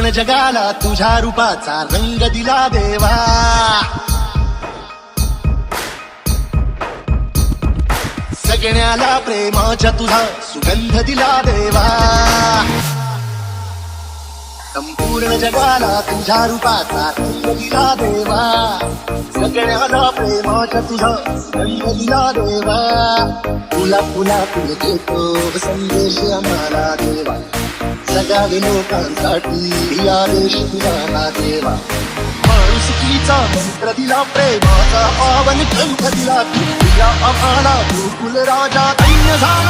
संपूर्ण जगाला तुझ्या रूपाचा रंग दिला देवा. सगळ्याला प्रेमाच्या तुझा सुगंध दिला देवा. संपूर्ण जगाला तुझ्या रूपाचा रंग दिला देवा. सगळ्याला प्रेमाच्या तुझा सुगंध दिला देवा. तुला फुला फुल देतो संदेश आम्हाला देवा. सगळ्या लोकांसाठी आदेश दिला देवा. माणुसकीचा मंत्र दिला, प्रेमाचा पावन ग्रंथ दिला. तुझ्या आम्हाला तू कुलराजा दैन्य झाला.